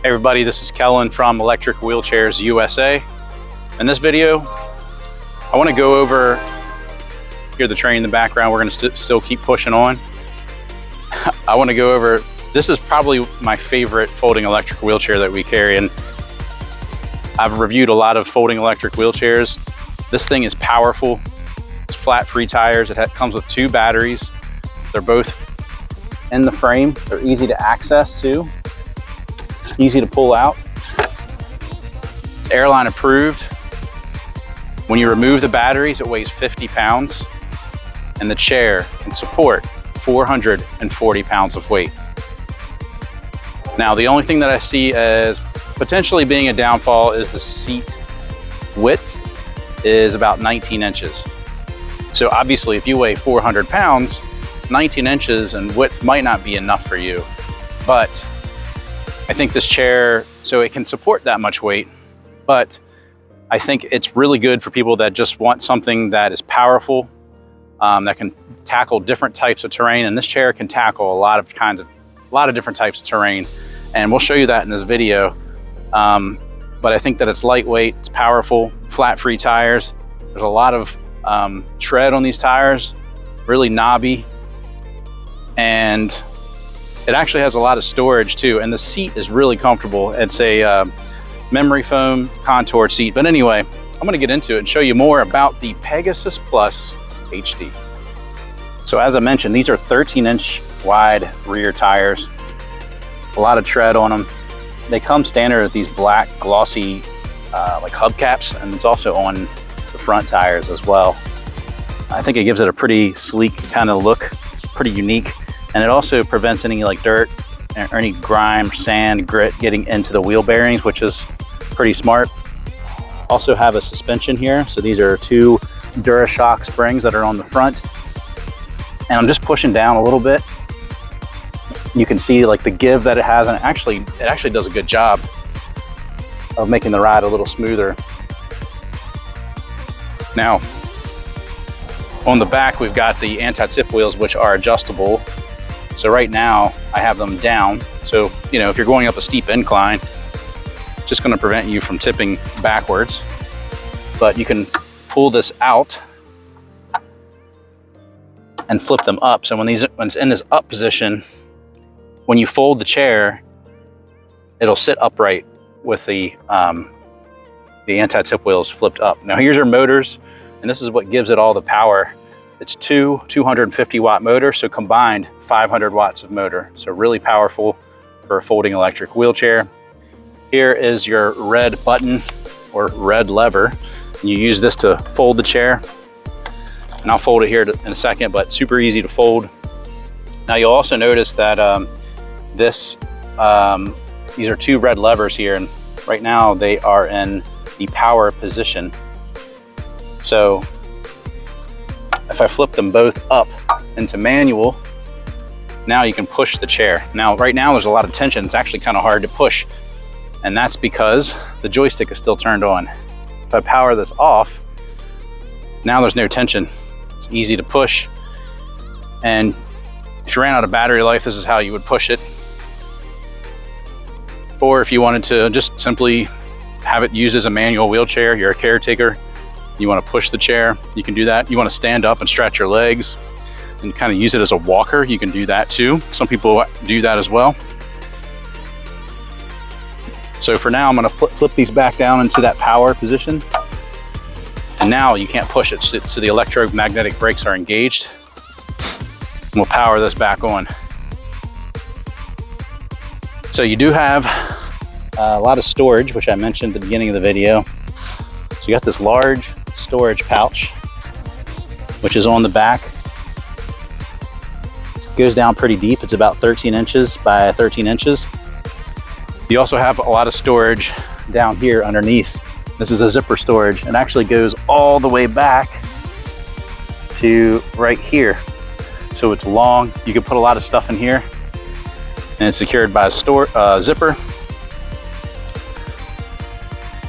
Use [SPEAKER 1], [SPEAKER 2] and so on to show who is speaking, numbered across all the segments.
[SPEAKER 1] Hey everybody, this is Kellen from Electric Wheelchairs USA. In this video, I want to go over, hear the train in the background, we're going to still keep pushing on. I want to go over, this is probably my favorite folding electric wheelchair that we carry, and I've reviewed a lot of folding electric wheelchairs. This thing is powerful. It's flat free tires. It comes with 2 batteries. They're both in the frame. They're easy to access too. Easy to pull out. It's airline approved. When you remove the batteries, it weighs 50 pounds, and the chair can support 440 pounds of weight. Now, the only thing that I see as potentially being a downfall is the seat width is about 19 inches. So obviously, if you weigh 400 pounds, 19 inches in width might not be enough for you, but I think this chair, so it can support that much weight, but I think it's really good for people that just want something that is powerful, that can tackle different types of terrain. And this chair can tackle a lot of different types of terrain. And we'll show you that in this video. But I think that it's lightweight, it's powerful, flat free tires. There's a lot of tread on these tires, really knobby. And it actually has a lot of storage too, and the seat is really comfortable. It's a memory foam contoured seat. But anyway, I'm going to get into it and show you more about the Pegasus Plus HD. So as I mentioned, these are 13-inch wide rear tires. A lot of tread on them. They come standard with these black glossy like hubcaps, and it's also on the front tires as well. I think it gives it a pretty sleek kind of look. It's pretty unique. And it also prevents any like dirt or any grime, sand, grit getting into the wheel bearings, which is pretty smart. Also have a suspension here. So these are 2 DuraShock springs that are on the front. And I'm just pushing down a little bit. You can see like the give that it has, and it actually does a good job of making the ride a little smoother. Now, on the back, we've got the anti-tip wheels, which are adjustable. So right now I have them down. So, you know, if you're going up a steep incline, it's just going to prevent you from tipping backwards. But you can pull this out and flip them up. So when it's in this up position, when you fold the chair, it'll sit upright with the anti-tip wheels flipped up. Now here's your motors, and this is what gives it all the power. It's 2 250-watt motors, so combined 500 watts of motor. So really powerful for a folding electric wheelchair. Here is your red button or red lever. You use this to fold the chair, and I'll fold it here in a second, but super easy to fold. Now you'll also notice that these are 2 red levers here, and right now they are in the power position. So if I flip them both up into manual, now you can push the chair. Now, right now there's a lot of tension. It's actually kind of hard to push, and that's because the joystick is still turned on. If I power this off, now there's no tension. It's easy to push, and if you ran out of battery life, this is how you would push it. Or if you wanted to just simply have it used as a manual wheelchair, you're a caretaker, you want to push the chair, you can do that. You want to stand up and stretch your legs and kind of use it as a walker, you can do that too. Some people do that as well. So for now, I'm going to flip these back down into that power position. And now you can't push it, so the electromagnetic brakes are engaged. And we'll power this back on. So you do have a lot of storage, which I mentioned at the beginning of the video. So you got this large storage pouch, which is on the back. It goes down pretty deep. It's about 13 inches by 13 inches. You also have a lot of storage down here underneath. This is a zipper storage. It actually goes all the way back to right here. So it's long. You can put a lot of stuff in here, and it's secured by a zipper.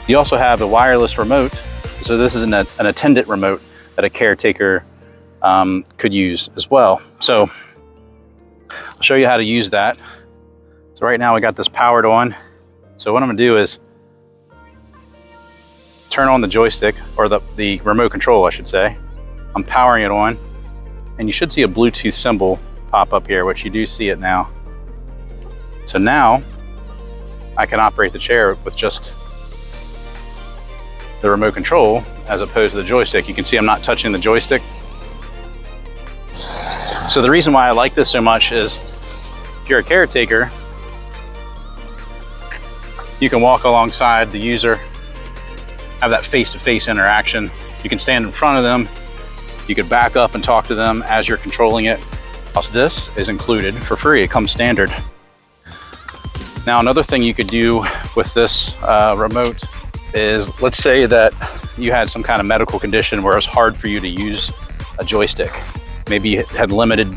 [SPEAKER 1] You also have a wireless remote. So this is an attendant remote that a caretaker could use as well. So I'll show you how to use that. So right now we got this powered on. So what I'm gonna do is turn on the joystick, or the remote control, I should say. I'm powering it on, and you should see a Bluetooth symbol pop up here, which you do see it now. So now I can operate the chair with just the remote control as opposed to the joystick. You can see I'm not touching the joystick. So the reason why I like this so much is if you're a caretaker, you can walk alongside the user, have that face-to-face interaction. You can stand in front of them. You could back up and talk to them as you're controlling it. Plus, this is included for free. It comes standard. Now, another thing you could do with this remote is, let's say that you had some kind of medical condition where it's hard for you to use a joystick. Maybe you had limited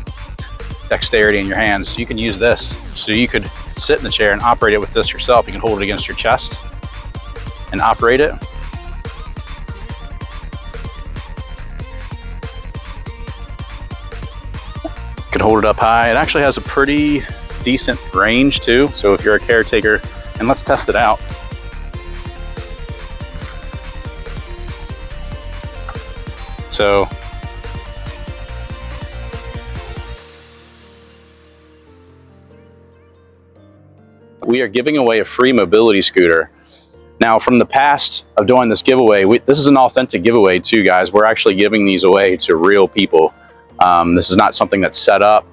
[SPEAKER 1] dexterity in your hands. So you can use this. So you could sit in the chair and operate it with this yourself. You can hold it against your chest and operate it. You could hold it up high. It actually has a pretty decent range too. So if you're a caretaker, and let's test it out. So we are giving away a free mobility scooter. Now, from the past of doing this giveaway, this is an authentic giveaway too, guys. We're actually giving these away to real people. This is not something that's set up.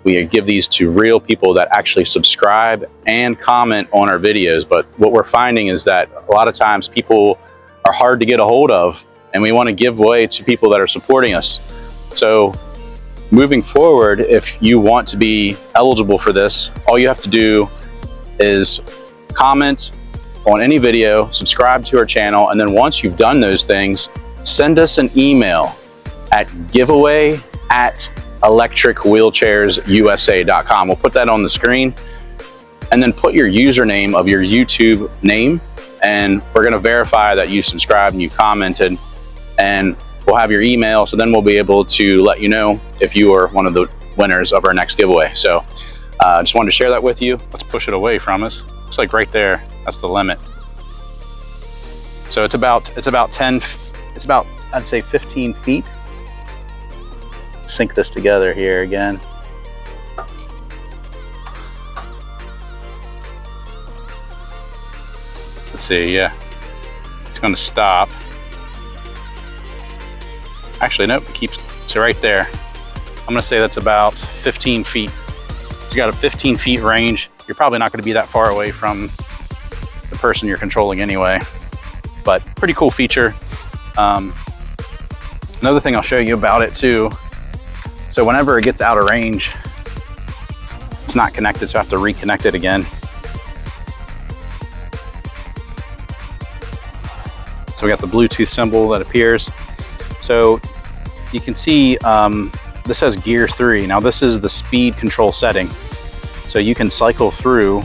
[SPEAKER 1] We give these to real people that actually subscribe and comment on our videos. But what we're finding is that a lot of times people are hard to get a hold of, and we want to give away to people that are supporting us. So moving forward, if you want to be eligible for this, all you have to do is comment on any video, subscribe to our channel, and then once you've done those things, send us an email at giveaway@electricwheelchairsusa.com. We'll put that on the screen, and then put your username of your YouTube name, and we're going to verify that you subscribed and you commented, and we'll have your email. So then we'll be able to let you know if you are one of the winners of our next giveaway. So just wanted to share that with you. Let's push it away from us. Looks like right there, that's the limit. So it's about I'd say 15 feet. Sync this together here again. Let's see, yeah. It's gonna stop. Actually, nope, it keeps, so right there. I'm gonna say that's about 15 feet. So you got a 15 feet range. You're probably not gonna be that far away from the person you're controlling anyway, but pretty cool feature. Another thing I'll show you about it too. So whenever it gets out of range, it's not connected, so I have to reconnect it again. So we got the Bluetooth symbol that appears. So you can see this has gear 3. Now this is the speed control setting. So you can cycle through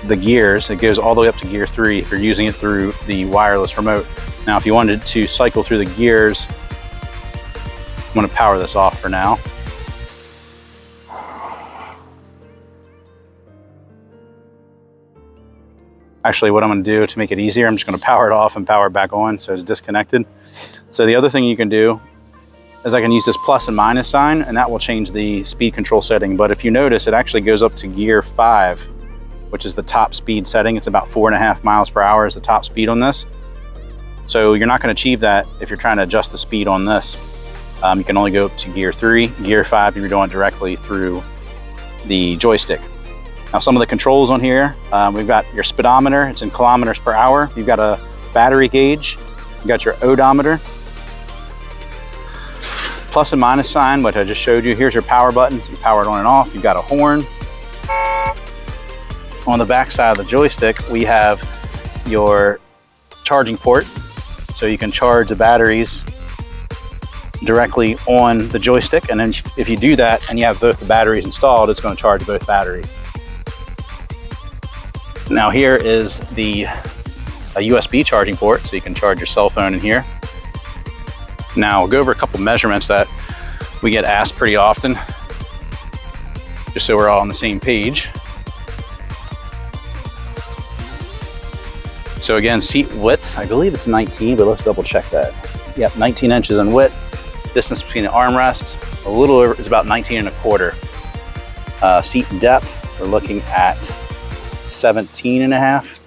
[SPEAKER 1] the gears. It goes all the way up to gear 3 if you're using it through the wireless remote. Now if you wanted to cycle through the gears, I'm going to power this off for now. Actually, what I'm going to do to make it easier, I'm just going to power it off and power it back on so it's disconnected. So the other thing you can do is I can use this plus and minus sign, and that will change the speed control setting. But if you notice, it actually goes up to gear 5, which is the top speed setting. It's about 4.5 miles per hour is the top speed on this. So you're not going to achieve that if you're trying to adjust the speed on this. You can only go up to gear 3, gear 5 if you're doing it directly through the joystick. Now some of the controls on here, we've got your speedometer, it's in kilometers per hour. You've got a battery gauge, you've got your odometer, plus and minus sign, which I just showed you. Here's your power buttons, you power it on and off. You've got a horn. On the back side of the joystick, we have your charging port, so you can charge the batteries directly on the joystick, and then if you do that and you have both the batteries installed, it's going to charge both batteries. Now here is a USB charging port, so you can charge your cell phone in here. Now we'll go over a couple measurements that we get asked pretty often, just so we're all on the same page. So again, seat width, I believe it's 19, but let's double check that. Yep, 19 inches in width. Distance between the armrest, a little over, it's about 19 and a quarter. Seat depth, we're looking at 17 and a half.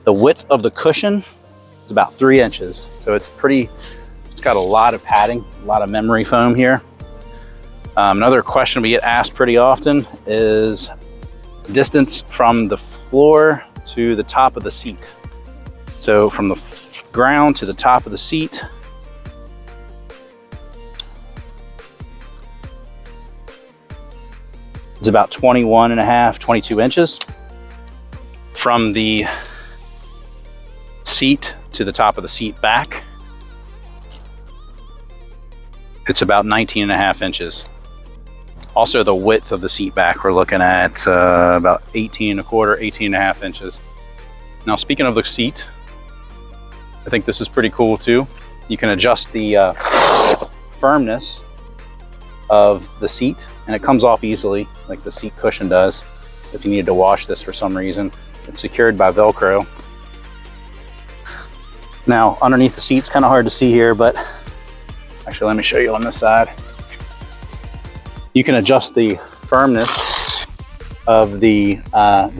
[SPEAKER 1] The width of the cushion is about 3 inches. So it's got a lot of padding, a lot of memory foam here. Another question we get asked pretty often is distance from the floor to the top of the seat. So from the ground to the top of the seat, it's about 21 and a half, 22 inches. From the seat to the top of the seat back, it's about 19 and a half inches. Also the width of the seat back, we're looking at about 18 and a quarter, 18 and a half inches. Now speaking of the seat, I think this is pretty cool too. You can adjust the firmness of the seat, and it comes off easily like the seat cushion does. If you needed to wash this for some reason, it's secured by Velcro. Now underneath the seat's kind of hard to see here, but actually let me show you on this side. You can adjust the firmness of the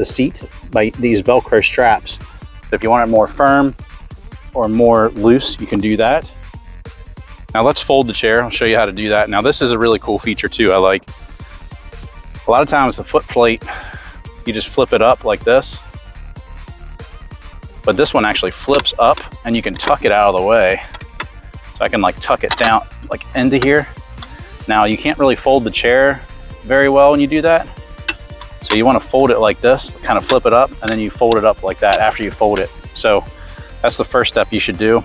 [SPEAKER 1] seat by these Velcro straps. So if you want it more firm or more loose, you can do that. Now let's fold the chair. I'll show you how to do that. Now this is a really cool feature too. I like, a lot of times the foot plate, you just flip it up like this, but this one actually flips up and you can tuck it out of the way. So I can like tuck it down like into here. Now you can't really fold the chair very well when you do that. So you want to fold it like this, kind of flip it up, and then you fold it up like that after you fold it. So that's the first step you should do.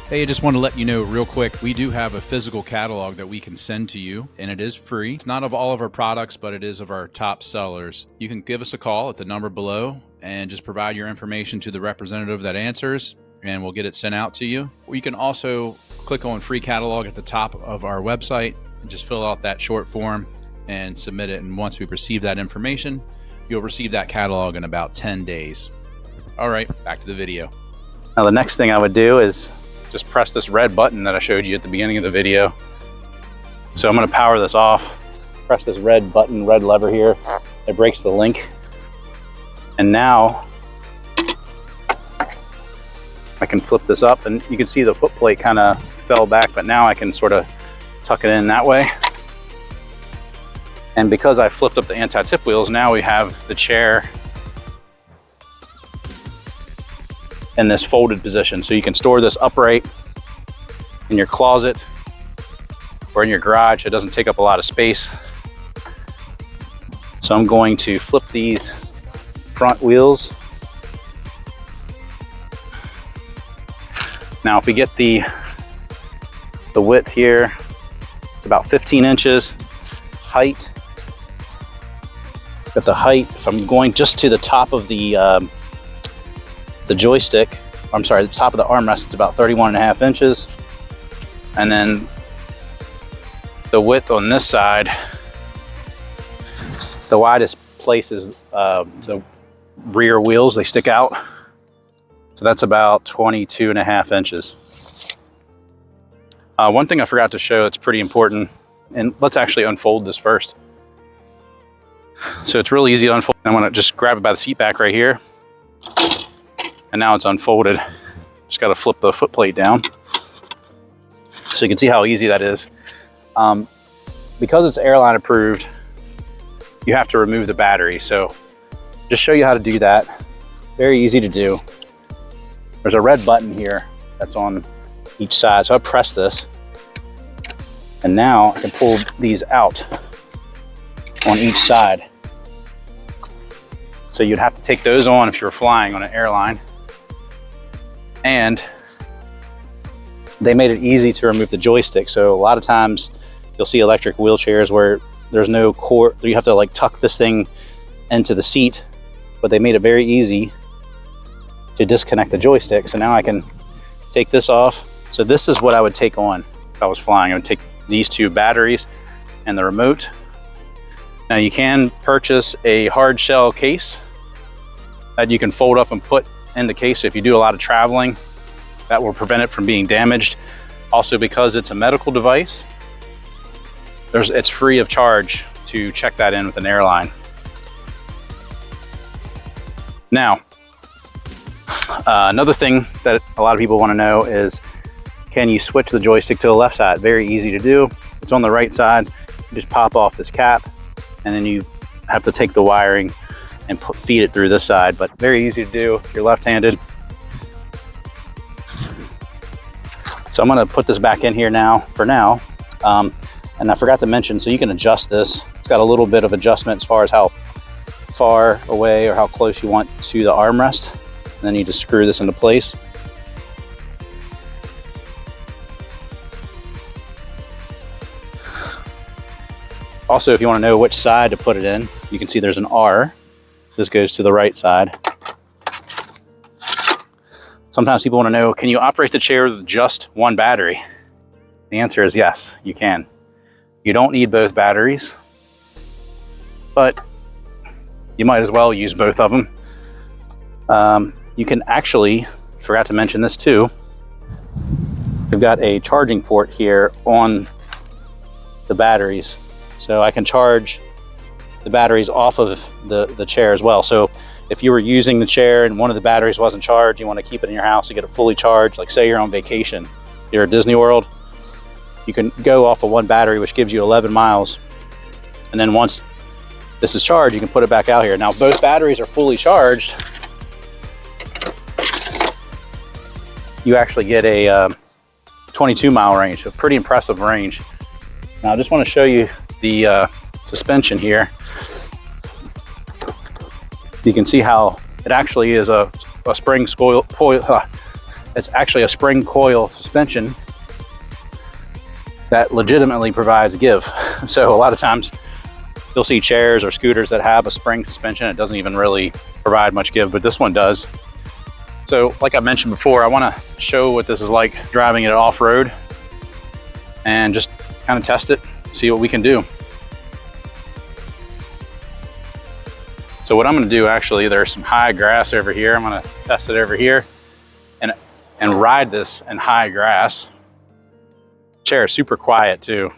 [SPEAKER 2] Hey, I just want to let you know real quick, we do have a physical catalog that we can send to you, and it is free. It's not of all of our products, but it is of our top sellers. You can give us a call at the number below and just provide your information to the representative that answers, and we'll get it sent out to you. You can also click on free catalog at the top of our website and just fill out that short form and submit it. And once we receive that information, you'll receive that catalog in about 10 days. All right, back to the video.
[SPEAKER 1] Now the next thing I would do is just press this red button that I showed you at the beginning of the video. So I'm going to power this off, press this red button, red lever here. It breaks the link. And now I can flip this up, and you can see the foot plate kind of fell back, but now I can sort of tuck it in that way. And because I flipped up the anti-tip wheels, now we have the chair in this folded position. So you can store this upright in your closet or in your garage. It doesn't take up a lot of space. So I'm going to flip these front wheels. Now if we get the width here, it's about 15 inches. Height, got the height, if I'm going just to the top of the joystick, I'm sorry, the top of the armrest, it's about 31 and a half inches. And then the width on this side, the widest place is the rear wheels, they stick out. So that's about 22 and a half inches. One thing I forgot to show that's pretty important, and let's actually unfold this first. So it's really easy to unfold. I want to just grab it by the seat back right here. And now it's unfolded. Just got to flip the foot plate down. So you can see how easy that is. Because it's airline approved, you have to remove the battery. So just show you how to do that. Very easy to do. There's a red button here that's on each side. So I press this. And now I can pull these out on each side. So you'd have to take those on if you were flying on an airline. And they made it easy to remove the joystick. So a lot of times you'll see electric wheelchairs where there's no cord, you have to like tuck this thing into the seat, but they made it very easy to disconnect the joystick. So now I can take this off. So this is what I would take on if I was flying. I would take these two batteries and the remote. Now you can purchase a hard shell case that you can fold up and put in the case. So if you do a lot of traveling, that will prevent it from being damaged. Also, because it's a medical device, it's free of charge to check that in with an airline. Now, another thing that a lot of people want to know is, can you switch the joystick to the left side? Very easy to do. It's on the right side. You just pop off this cap, and then you have to take the wiring and feed it through this side, but very easy to do if you're left-handed. So I'm gonna put this back in here now, for now. And I forgot to mention, so you can adjust this. It's got a little bit of adjustment as far as how far away or how close you want to the armrest. And then you just screw this into place. Also, if you want to know which side to put it in, you can see there's an R. This goes to the right side. Sometimes people want to know, can you operate the chair with just one battery? The answer is yes, you can. You don't need both batteries, but you might as well use both of them. You can actually, forgot to mention this too, we've got a charging port here on the batteries. So I can charge the batteries off of the chair as well. So if you were using the chair and one of the batteries wasn't charged, you want to keep it in your house to get it fully charged, like say you're on vacation, you're at Disney World, you can go off of one battery, which gives you 11 miles. And then once this is charged, you can put it back out here. Now, if both batteries are fully charged, you actually get a 22-mile range, a pretty impressive range. Now, I just want to show you the suspension here. You can see how it actually is a spring coil. It's actually a spring coil suspension that legitimately provides give. So a lot of times you'll see chairs or scooters that have a spring suspension. It doesn't even really provide much give, but this one does. So like I mentioned before, I want to show what this is like driving it off-road and just kind of test it, see what we can do. So what I'm going to do, actually, there's some high grass over here. I'm going to test it over here and ride this in high grass. Chair is super quiet too.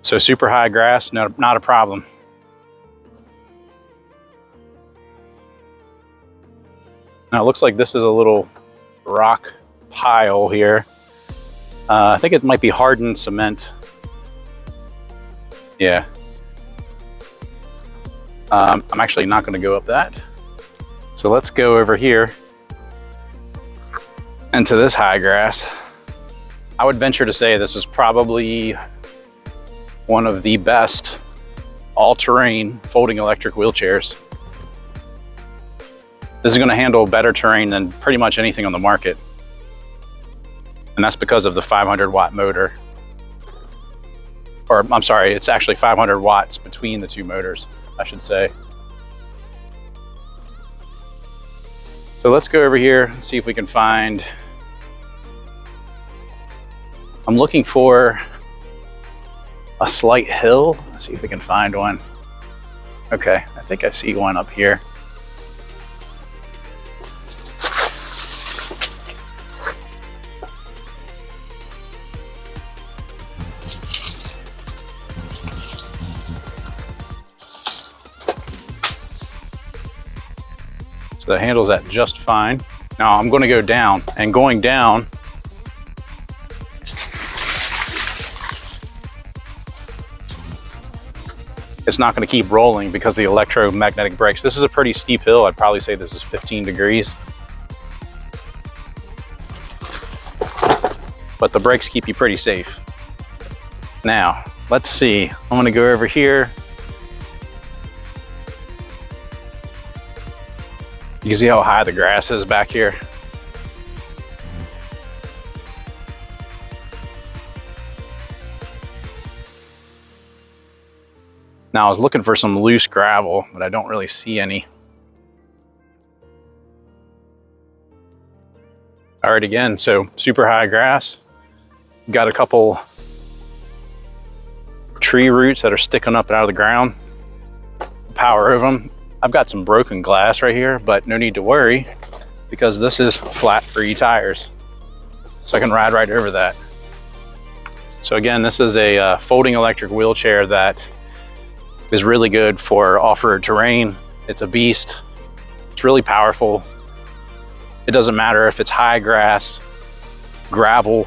[SPEAKER 1] So super high grass, not a problem. Now it looks like this is a little rock pile here. I think it might be hardened cement. Yeah. I'm actually not going to go up that. So let's go over here into this high grass. I would venture to say this is probably one of the best all-terrain folding electric wheelchairs. This is going to handle better terrain than pretty much anything on the market. And that's because of the 500-watt motor. Or, I'm sorry, it's actually 500 watts between the two motors, I should say. So let's go over here and see if we can find... I'm looking for a slight hill. Let's see if we can find one. Okay, I think I see one up here. So that handles that just fine. Now I'm going to go down, and going down, it's not going to keep rolling because the electromagnetic brakes. This is a pretty steep hill. I'd probably say this is 15 degrees. But the brakes keep you pretty safe. Now, let's see. I'm going to go over here. You can see how high the grass is back here. Now I was looking for some loose gravel, but I don't really see any. All right, again, so super high grass. Got a couple tree roots that are sticking up out of the ground. Power over them. I've got some broken glass right here, but no need to worry because this is flat free tires. So I can ride right over that. So again, this is a folding electric wheelchair that is really good for off-road terrain. It's a beast. It's really powerful. It doesn't matter if it's high grass, gravel,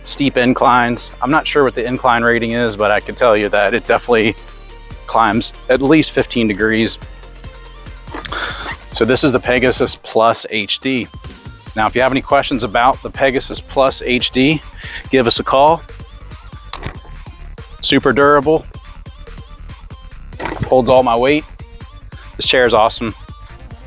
[SPEAKER 1] steep inclines. I'm not sure what the incline rating is, but I can tell you that it definitely climbs at least 15 degrees. So this is the Pegasus Plus HD. Now, if you have any questions about the Pegasus Plus HD, give us a call. Super durable, holds all my weight. This chair is awesome.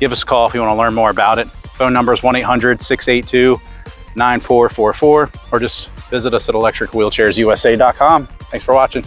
[SPEAKER 1] Give us a call if you want to learn more about it. Phone number is 1-800-682-9444, or just visit us at electricwheelchairsusa.com. Thanks for watching.